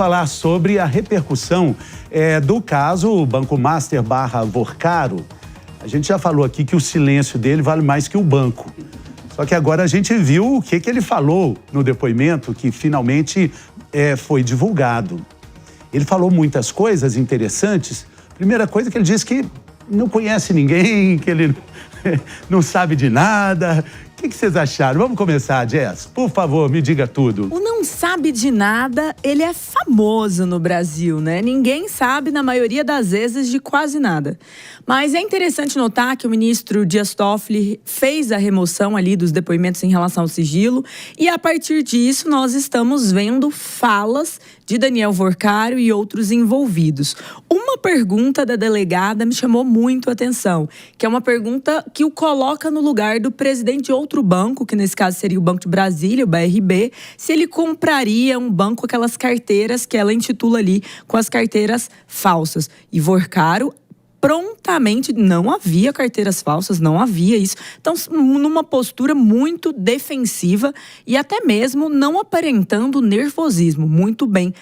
falar sobre a repercussão do caso Banco Master / Vorcaro. A gente já falou aqui que o silêncio dele vale mais que o banco. Só que agora a gente viu o que ele falou no depoimento que finalmente foi divulgado. Ele falou muitas coisas interessantes. Primeira coisa que ele disse que não conhece ninguém, que ele não sabe de nada. O que vocês acharam? Vamos começar, Jess. Por favor, me diga tudo. O não sabe de nada, ele é famoso no Brasil, né? Ninguém sabe, na maioria das vezes, de quase nada. Mas é interessante notar que o ministro Dias Toffoli fez a remoção ali dos depoimentos em relação ao sigilo. E a partir disso, nós estamos vendo falas de Daniel Vorcaro e outros envolvidos. Uma pergunta da delegada me chamou muito a atenção, que é uma pergunta que o coloca no lugar do presidente de outro banco, que nesse caso seria o Banco de Brasília, o BRB, se ele compraria um banco com aquelas carteiras que ela intitula ali com as carteiras falsas. E Vorcaro prontamente, não havia carteiras falsas, não havia isso. Então, numa postura muito defensiva e até mesmo não aparentando nervosismo, muito bem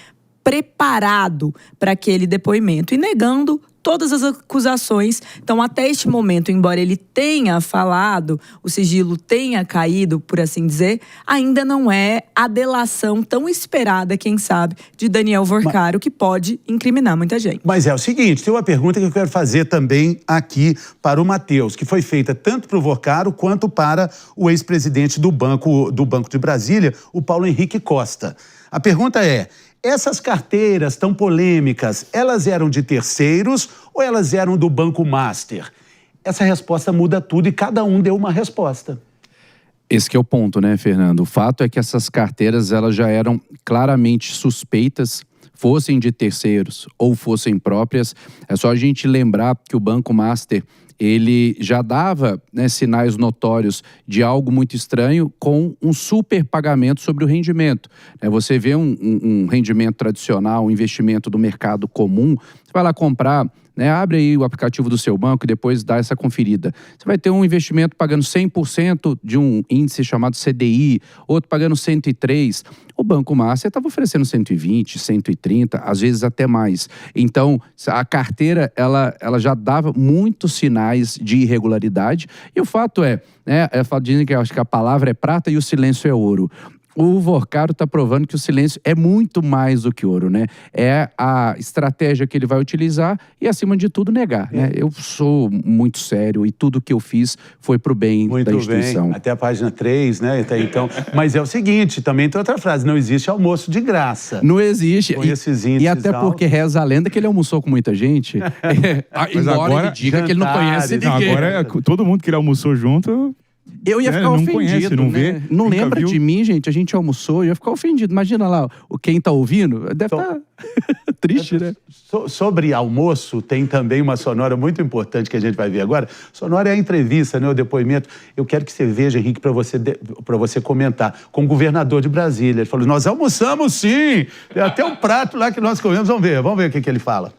preparado para aquele depoimento e negando todas as acusações. Então, até este momento, embora ele tenha falado, o sigilo tenha caído, por assim dizer, ainda não é a delação tão esperada, quem sabe, de Daniel Vorcaro, que pode incriminar muita gente. Mas é o seguinte, tem uma pergunta que eu quero fazer também aqui para o Matheus, que foi feita tanto para o Vorcaro quanto para o ex-presidente do Banco de Brasília, o Paulo Henrique Costa. A pergunta é: essas carteiras tão polêmicas, elas eram de terceiros ou elas eram do Banco Master? Essa resposta muda tudo e cada um deu uma resposta. Esse que é o ponto, né, Fernando? O fato é que essas carteiras, elas já eram claramente suspeitas, fossem de terceiros ou fossem próprias. É só a gente lembrar que o Banco Master, ele já dava, né, sinais notórios de algo muito estranho com um super pagamento sobre o rendimento. Você vê um rendimento tradicional, um investimento do mercado comum, você vai lá comprar, né, abre aí o aplicativo do seu banco e depois dá essa conferida. Você vai ter um investimento pagando 100% de um índice chamado CDI, outro pagando 103%. O Banco Master estava oferecendo 120, 130, às vezes até mais. Então, a carteira, ela já dava muitos sinais de irregularidade. E o fato é, né, dizem que acho que a palavra é prata e o silêncio é ouro. O Vorcaro está provando que o silêncio é muito mais do que ouro, né? É a estratégia que ele vai utilizar e, acima de tudo, negar, né? Eu sou muito sério e tudo que eu fiz foi para o bem da instituição. Bem. Até a página 3, né? Até então. Mas é o seguinte, também tem outra frase, não existe almoço de graça. Não existe. Com esses índices e até altos. Porque reza a lenda que ele almoçou com muita gente. Embora agora, ele diga que ele não conhece ninguém. Agora, todo mundo que ele almoçou junto... Eu ia ficar não ofendido, conhece, não vê, né? Não lembra viu. de mim, gente? A gente almoçou, eu ia ficar ofendido. Imagina lá, quem tá ouvindo, deve estar triste, né? Sobre almoço, tem também uma sonora muito importante que a gente vai ver agora. Sonora é a entrevista, né, o depoimento. Eu quero que você veja, Henrique, para você comentar, com o governador de Brasília. Ele falou, nós almoçamos sim, tem até um prato lá que nós comemos. Vamos ver o que ele fala.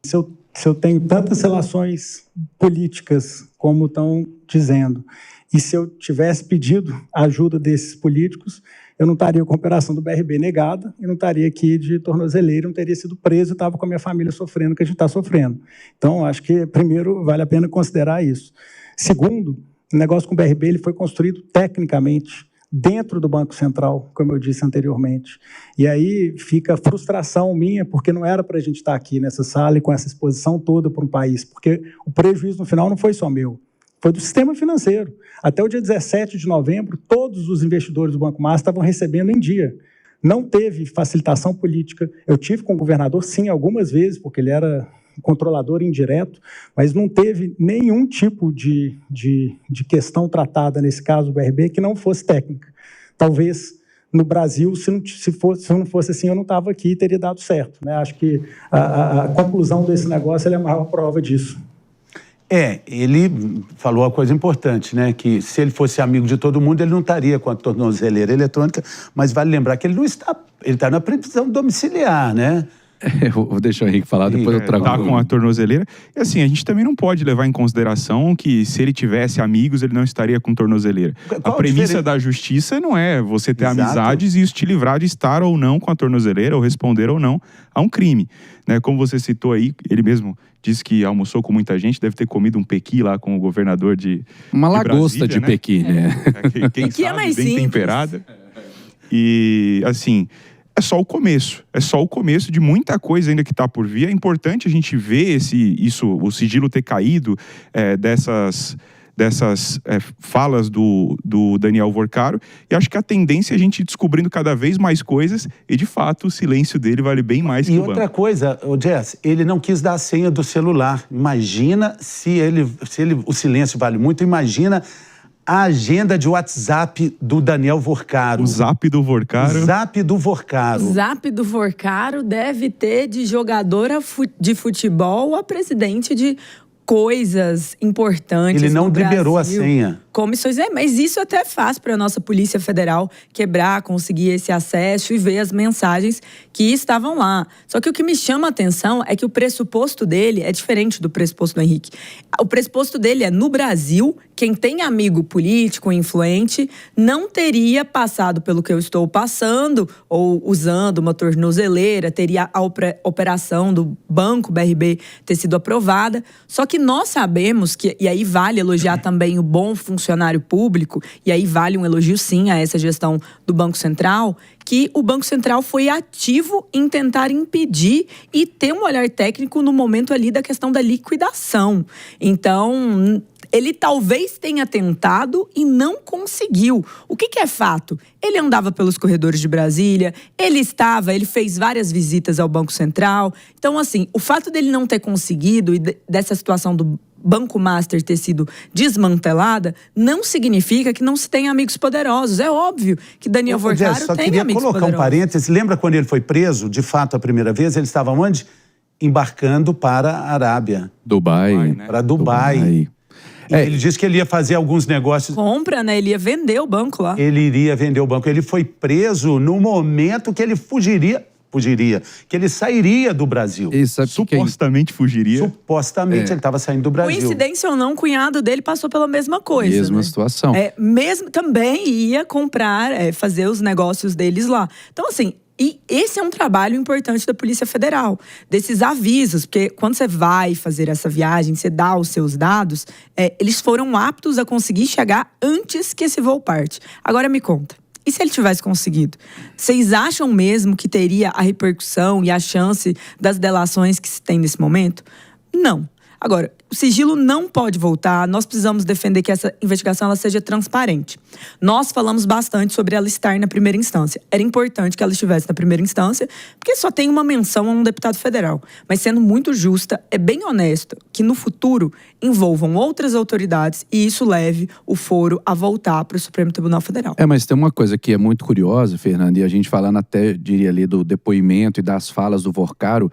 Se eu tenho tantas relações políticas como estão dizendo, e se eu tivesse pedido a ajuda desses políticos, eu não estaria com a operação do BRB negada, eu não estaria aqui de tornozeleira, não teria sido preso, estava com a minha família sofrendo o que a gente está sofrendo. Então, acho que, primeiro, vale a pena considerar isso. Segundo, o negócio com o BRB ele foi construído tecnicamente, dentro do Banco Central, como eu disse anteriormente. E aí fica a frustração minha, porque não era para a gente estar aqui nessa sala e com essa exposição toda para um país, porque o prejuízo no final não foi só meu, foi do sistema financeiro. Até o dia 17 de novembro, todos os investidores do Banco Master estavam recebendo em dia. Não teve facilitação política. Eu tive com o governador, sim, algumas vezes, porque ele era controlador indireto, mas não teve nenhum tipo de questão tratada, nesse caso do BRB, que não fosse técnica. Talvez no Brasil, se não fosse assim, eu não estava aqui e teria dado certo, né? Acho que a conclusão desse negócio é a maior prova disso. Ele falou uma coisa importante, né? Que se ele fosse amigo de todo mundo, ele não estaria com a tornozeleira eletrônica, mas vale lembrar que ele não está, ele está na prisão domiciliar, né? Vou deixar o Henrique falar, depois eu trago. Tá com a tornozeleira. E assim, a gente também não pode levar em consideração que se ele tivesse amigos, ele não estaria com tornozeleira. A premissa da justiça não é você ter amizades e isso te livrar de estar ou não com a tornozeleira, ou responder ou não a um crime. Né? Como você citou aí, ele mesmo disse que almoçou com muita gente, deve ter comido um pequi lá com o governador de Uma lagosta Brasília, de né? pequi, né? Quem Pequi sabe, é mais bem simples. temperada. E, assim, é só o começo. É só o começo de muita coisa ainda que está por vir. É importante a gente ver o sigilo ter caído dessas falas do Daniel Vorcaro. E acho que a tendência é a gente ir descobrindo cada vez mais coisas e, de fato, o silêncio dele vale bem mais que o banco. E outra coisa, Jess, ele não quis dar a senha do celular. Imagina se o silêncio vale muito, imagina a agenda de WhatsApp do Daniel Vorcaro. O zap do Vorcaro. O zap do Vorcaro. O zap do Vorcaro deve ter de jogadora de futebol a presidente de coisas importantes. Ele não no liberou Brasil. a senha. Comissões, mas isso até é fácil para a nossa Polícia Federal quebrar, conseguir esse acesso e ver as mensagens que estavam lá. Só que o que me chama a atenção é que o pressuposto dele é diferente do pressuposto do Henrique. O pressuposto dele é, no Brasil, quem tem amigo político, influente, não teria passado pelo que eu estou passando ou usando uma tornozeleira, teria a operação do Banco BRB ter sido aprovada. Só que nós sabemos que, e aí vale elogiar também o bom funcionário público, e aí vale um elogio sim a essa gestão do Banco Central, que o Banco Central foi ativo em tentar impedir e ter um olhar técnico no momento ali da questão da liquidação. Então, ele talvez tenha tentado e não conseguiu. O que é fato? Ele andava pelos corredores de Brasília, ele fez várias visitas ao Banco Central. Então, assim, o fato dele não ter conseguido e dessa situação do Banco Master ter sido desmantelada, não significa que não se tenha amigos poderosos. É óbvio que Daniel Vorcaro tem amigos poderosos. Só queria colocar um parênteses. Lembra quando ele foi preso, de fato, a primeira vez? Ele estava onde? Embarcando para a Arábia. Dubai. Né? Para Dubai. Ele disse que ele ia fazer alguns negócios. Compra, né? Ele ia vender o banco lá. Ele iria vender o banco. Ele foi preso no momento que ele fugiria, que ele sairia do Brasil. Supostamente fugiria. Supostamente ele estava saindo do Brasil. Coincidência ou não, o cunhado dele passou pela mesma coisa. Mesma situação. Também ia comprar, fazer os negócios deles lá. Então, assim, e esse é um trabalho importante da Polícia Federal, desses avisos, porque quando você vai fazer essa viagem, você dá os seus dados, eles foram aptos a conseguir chegar antes que esse voo parte. Agora me conta, e se ele tivesse conseguido? Vocês acham mesmo que teria a repercussão e a chance das delações que se tem nesse momento? Não. Agora, o sigilo não pode voltar, nós precisamos defender que essa investigação ela seja transparente. Nós falamos bastante sobre ela estar na primeira instância. Era importante que ela estivesse na primeira instância, porque só tem uma menção a um deputado federal. Mas sendo muito justa, é bem honesto que no futuro envolvam outras autoridades e isso leve o foro a voltar para o Supremo Tribunal Federal. Mas tem uma coisa que é muito curiosa, Fernanda, e a gente falando até, diria ali, do depoimento e das falas do Vorcaro,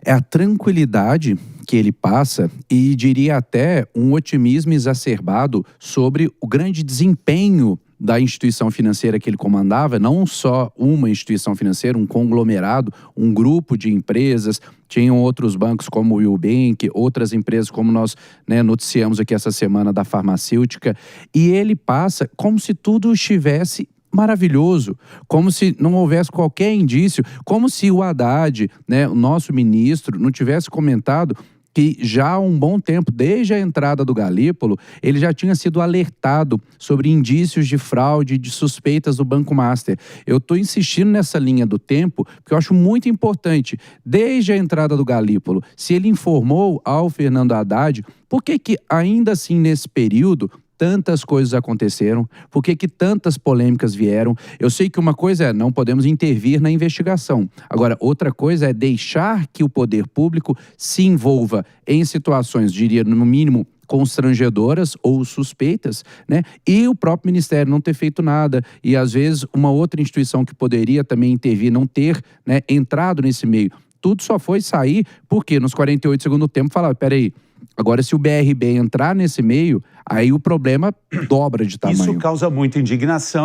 é a tranquilidade que ele passa e diria até um otimismo exacerbado sobre o grande desempenho da instituição financeira que ele comandava, não só uma instituição financeira, um conglomerado, um grupo de empresas, tinham outros bancos como o Eubank, outras empresas como nós noticiamos aqui essa semana da farmacêutica, e ele passa como se tudo estivesse maravilhoso, como se não houvesse qualquer indício, como se o Haddad, o nosso ministro, não tivesse comentado que já há um bom tempo, desde a entrada do Galípolo, ele já tinha sido alertado sobre indícios de fraude, de suspeitas do Banco Master. Eu estou insistindo nessa linha do tempo, porque eu acho muito importante, desde a entrada do Galípolo, se ele informou ao Fernando Haddad, por que ainda assim nesse período tantas coisas aconteceram, por que tantas polêmicas vieram. Eu sei que uma coisa é, não podemos intervir na investigação. Agora, outra coisa é deixar que o poder público se envolva em situações, diria, no mínimo, constrangedoras ou suspeitas, E o próprio Ministério não ter feito nada. E, às vezes, uma outra instituição que poderia também intervir, não ter entrado nesse meio. Tudo só foi sair porque, nos 48 segundos do tempo, falava, peraí, agora, se o BRB entrar nesse meio, aí o problema dobra de tamanho. Isso causa muita indignação.